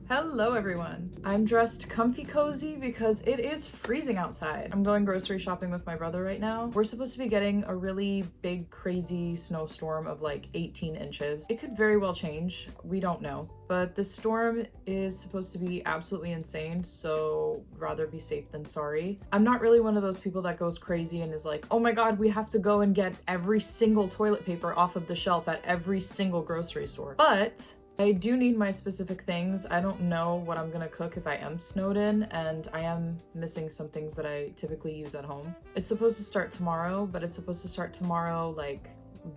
Hello everyone! I'm dressed comfy cozy because it is freezing outside. I'm going grocery shopping with my brother right now. We're supposed to be getting a really big crazy snowstorm of like 18 inches. It could very well change, we don't know. But this storm is supposed to be absolutely insane, so rather be safe than sorry. I'm not really one of those people that goes crazy and is like, oh my god, we have to go and get every single toilet paper off of the shelf at every single grocery store. But I do need my specific things. I don't know what I'm gonna cook if I am snowed in, and I am missing some things that I typically use at home. It's supposed to start tomorrow, but it's supposed to start tomorrow like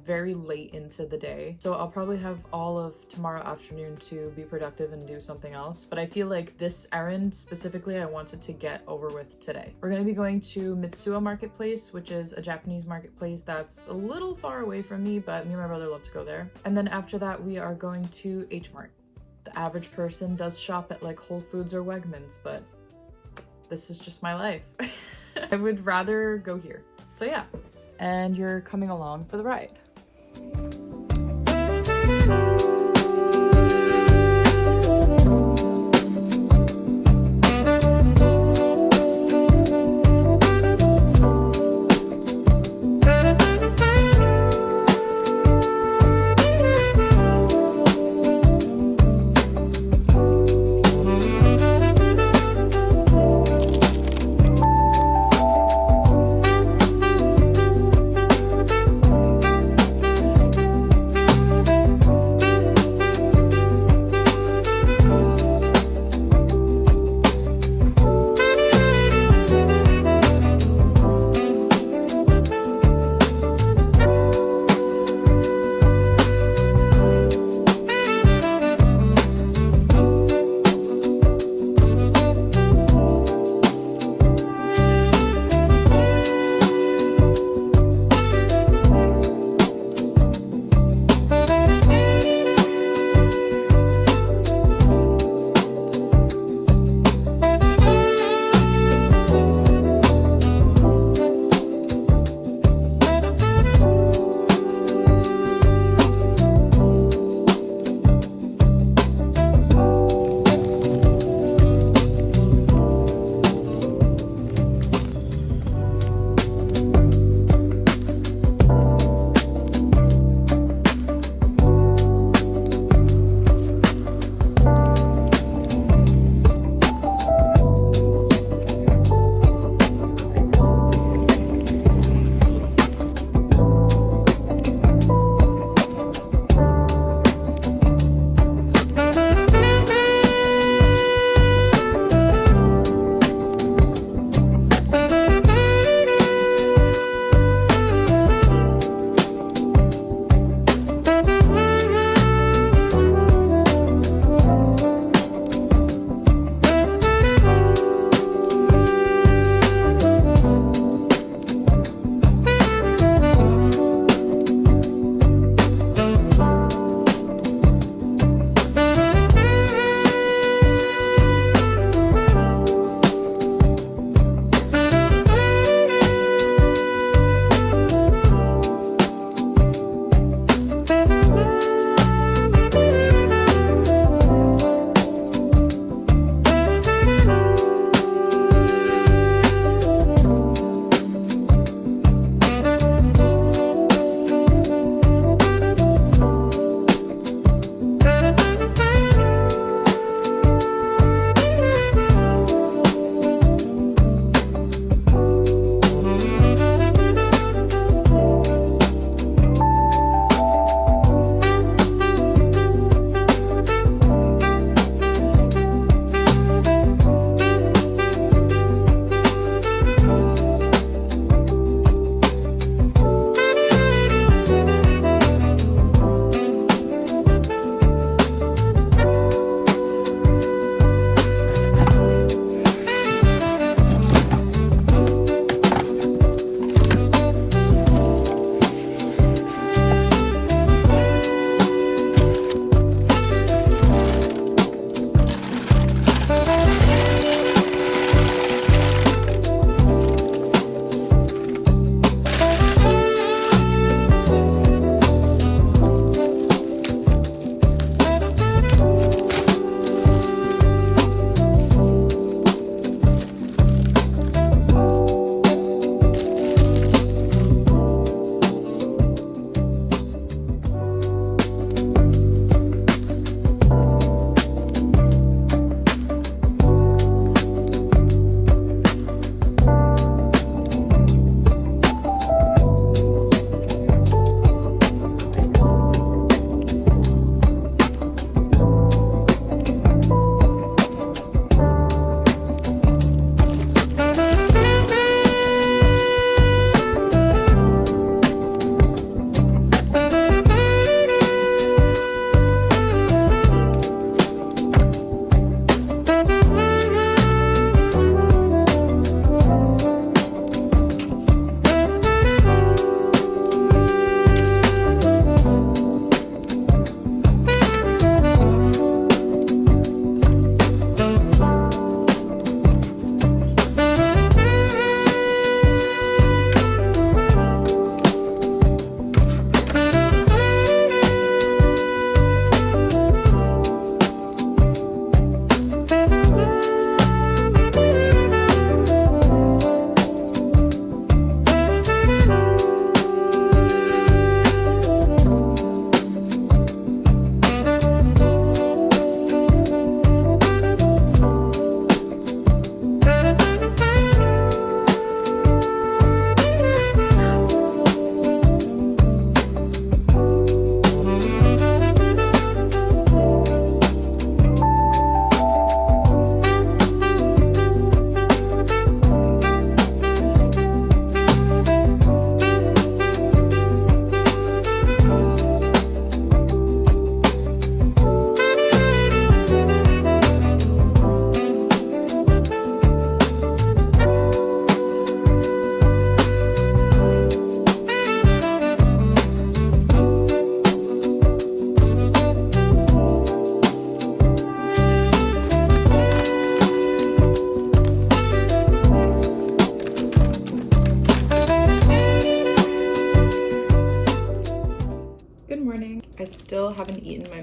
very late into the day. So I'll probably have all of tomorrow afternoon to be productive and do something else. But I feel like this errand specifically, I wanted to get over with today. We're going to be going to Mitsuo Marketplace, which is a Japanese marketplace that's a little far away from me, but me and my brother love to go there. And then after that, we are going to H Mart. The average person does shop at like Whole Foods or Wegmans, but this is just my life. I would rather go here. So yeah. And you're coming along for the ride.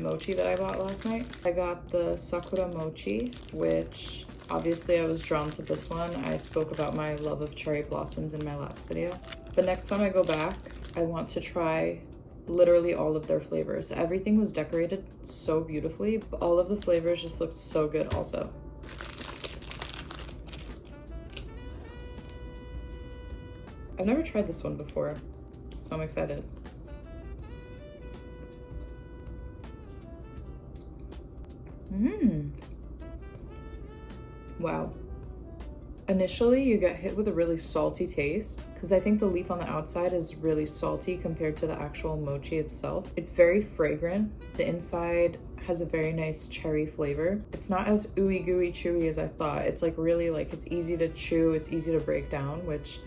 mochi that I bought last night. I got the Sakura mochi, which obviously I was drawn to this one. I spoke about my love of cherry blossoms in my last video. But next time I go back, I want to try literally all of their flavors. Everything was decorated so beautifully, but all of the flavors just looked so good also. I've never tried this one before, so I'm excited. Wow. Initially, you get hit with a really salty taste because I think the leaf on the outside is really salty compared to the actual mochi itself. It's very fragrant. The inside has a very nice cherry flavor. It's not as ooey gooey chewy as I thought. It's like really like it's easy to chew, it's easy to break down, which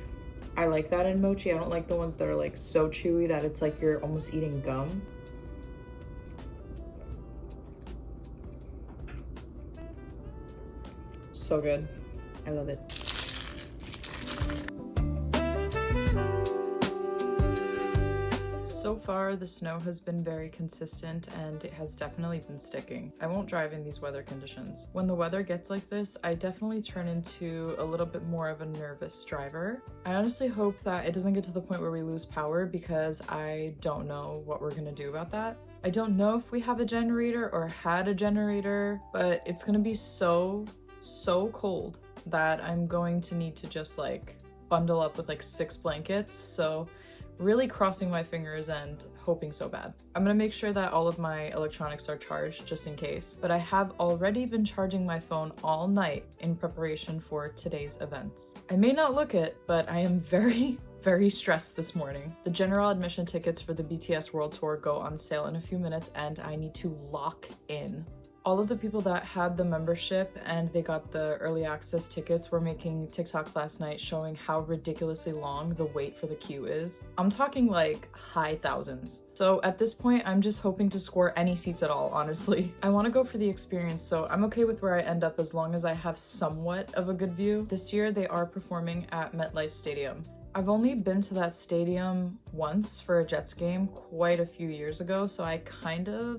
I like that in mochi. I don't like the ones that are like so chewy that it's like you're almost eating gum. So good. I love it. So far, the snow has been very consistent and it has definitely been sticking. I won't drive in these weather conditions. When the weather gets like this, I definitely turn into a little bit more of a nervous driver. I honestly hope that it doesn't get to the point where we lose power because I don't know what we're gonna do about that. I don't know if we have a generator or had a generator, but it's gonna be so cold that I'm going to need to just like bundle up with like 6 blankets. So really crossing my fingers and hoping so bad. I'm gonna make sure that all of my electronics are charged just in case, but I have already been charging my phone all night in preparation for today's events. I may not look it, but I am very stressed this morning. The general admission tickets for the BTS World Tour go on sale in a few minutes and I need to lock in. All of the people that had the membership and they got the early access tickets were making TikToks last night showing how ridiculously long the wait for the queue is. I'm talking like high thousands. So at this point, I'm just hoping to score any seats at all, honestly. I want to go for the experience, so I'm okay with where I end up as long as I have somewhat of a good view. This year, they are performing at MetLife Stadium. I've only been to that stadium once for a Jets game quite a few years ago, so I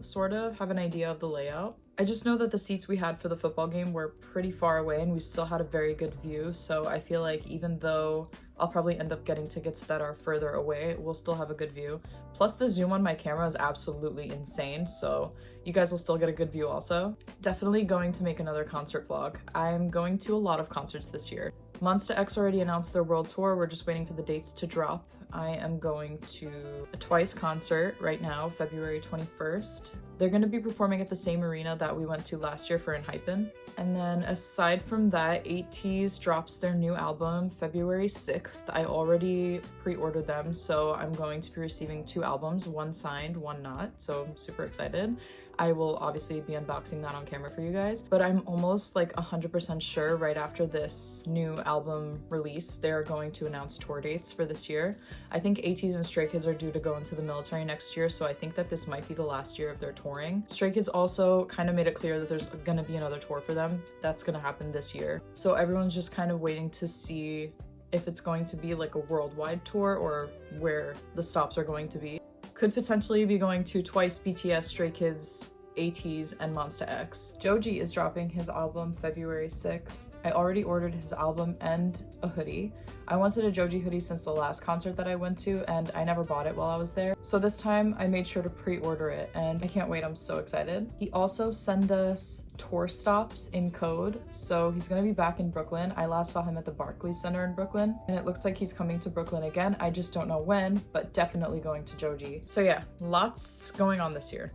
sort of have an idea of the layout. I just know that the seats we had for the football game were pretty far away and we still had a very good view, so I feel like even though I'll probably end up getting tickets that are further away, we'll still have a good view. Plus the zoom on my camera is absolutely insane, so you guys will still get a good view also. Definitely going to make another concert vlog. I'm going to a lot of concerts this year. Monsta X already announced their world tour, we're just waiting for the dates to drop. I am going to a Twice concert right now, February 21st. They're going to be performing at the same arena that we went to last year for Enhypen. And then aside from that, 8Ts drops their new album February 6th. I already pre-ordered them, so I'm going to be receiving 2 albums, one signed, one not, so I'm super excited. I will obviously be unboxing that on camera for you guys, but I'm almost like 100% sure right after this new album release, they're going to announce tour dates for this year. I think ATEEZ and Stray Kids are due to go into the military next year, so I think that this might be the last year of their touring. Stray Kids also kind of made it clear that there's gonna be another tour for them. That's gonna happen this year. So everyone's just kind of waiting to see if it's going to be like a worldwide tour or where the stops are going to be. Could potentially be going to Twice, BTS, Stray Kids, ATEEZ, and Monsta X. Joji is dropping his album February 6th. I already ordered his album and a hoodie. I wanted a Joji hoodie since the last concert that I went to and I never bought it while I was there. So this time I made sure to pre-order it and I can't wait, I'm so excited. He also sent us tour stops in code. So he's gonna be back in Brooklyn. I last saw him at the Barclays Center in Brooklyn and it looks like he's coming to Brooklyn again. I just don't know when, but definitely going to Joji. So yeah, lots going on this year.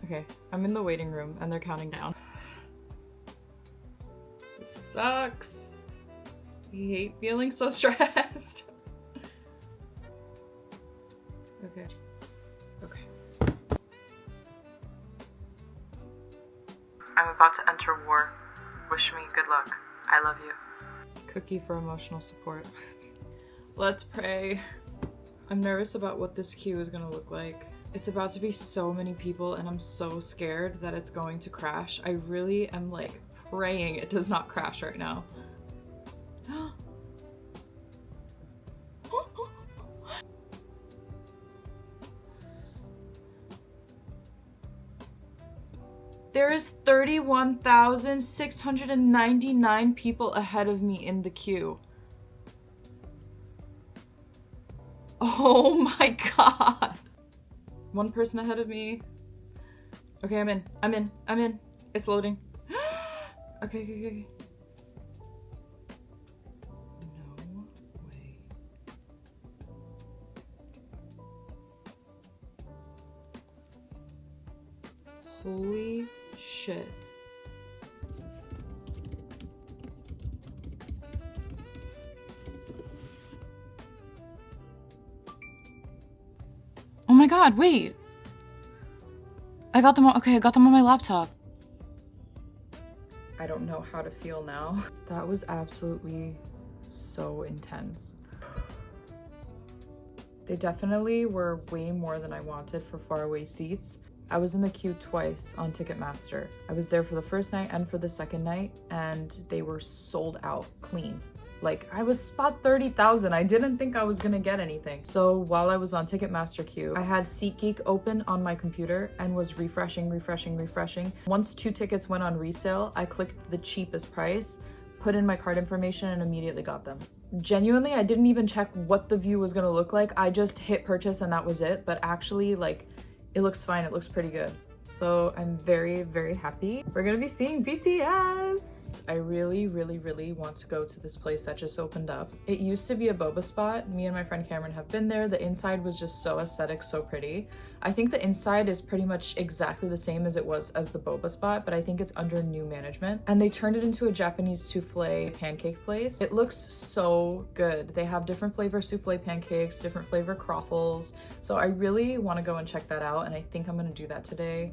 Okay, I'm in the waiting room and they're counting down. This sucks. I hate feeling so stressed. Okay. I'm about to enter war. Wish me good luck. I love you. Cookie for emotional support. Let's pray. I'm nervous about what this queue is gonna look like. It's about to be so many people and I'm so scared that it's going to crash. I really am like praying it does not crash right now. There is 31,699 people ahead of me in the queue. Oh my god. One person ahead of me. Okay, I'm in. It's loading. Okay. No way. Holy shit. Oh my god, wait. I got them on my laptop. I don't know how to feel now. That was absolutely so intense. They definitely were way more than I wanted for faraway seats. I was in the queue twice on Ticketmaster. I was there for the first night and for the second night, and they were sold out clean. Like, I was spot 30,000. I didn't think I was gonna get anything. So while I was on Ticketmaster queue, I had SeatGeek open on my computer and was refreshing. Once 2 tickets went on resale, I clicked the cheapest price, put in my card information, and immediately got them. Genuinely, I didn't even check what the view was gonna look like. I just hit purchase and that was it. But actually, like, it looks fine. It looks pretty good. So I'm very, very happy. We're gonna be seeing BTS. I really want to go to this place that just opened up. It used to be a boba spot. Me and my friend Cameron have been there. The inside was just so aesthetic, so pretty. I think the inside is pretty much exactly the same as it was as the boba spot, but I think it's under new management. And they turned it into a Japanese souffle pancake place. It looks so good. They have different flavor souffle pancakes, different flavor croffles. So I really want to go and check that out, and I think I'm gonna do that today.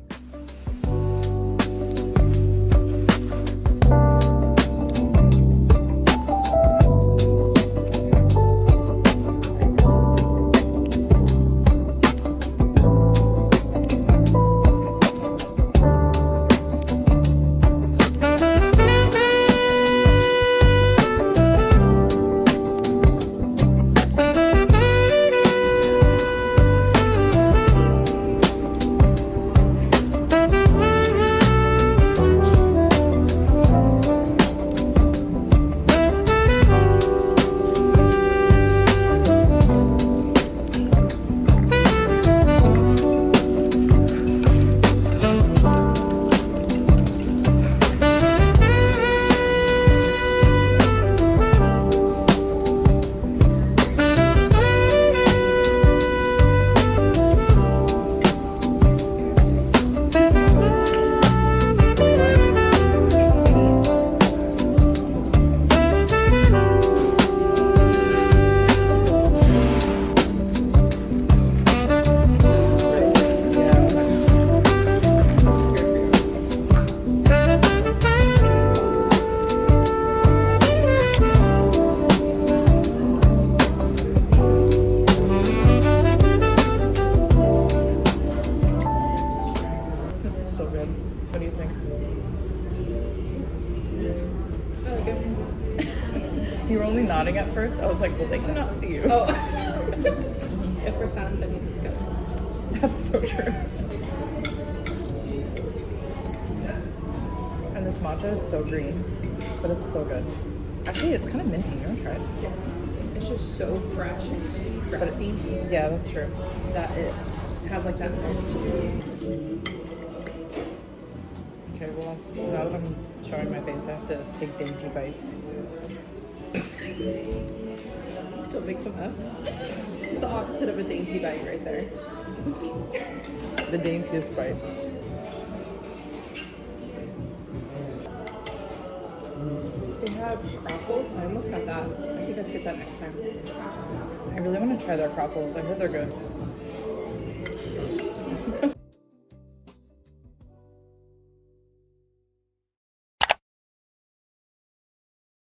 What do you think? I like it. You were only nodding at first. I was like, well, they cannot see you. Oh. If we're silent, then it's good. That's so true. And this matcha is so green, but it's so good. Actually, it's kind of minty. You want to try it? It's just so fresh and grassy. Yeah, that's true. That it has like that mint. Okay, well, now that I'm showing my face, I have to take dainty bites. It still makes a mess. It's the opposite of a dainty bite right there. The daintiest bite. They have croffles. I almost got that. I think I'd get that next time. I really want to try their croffles. I heard they're good.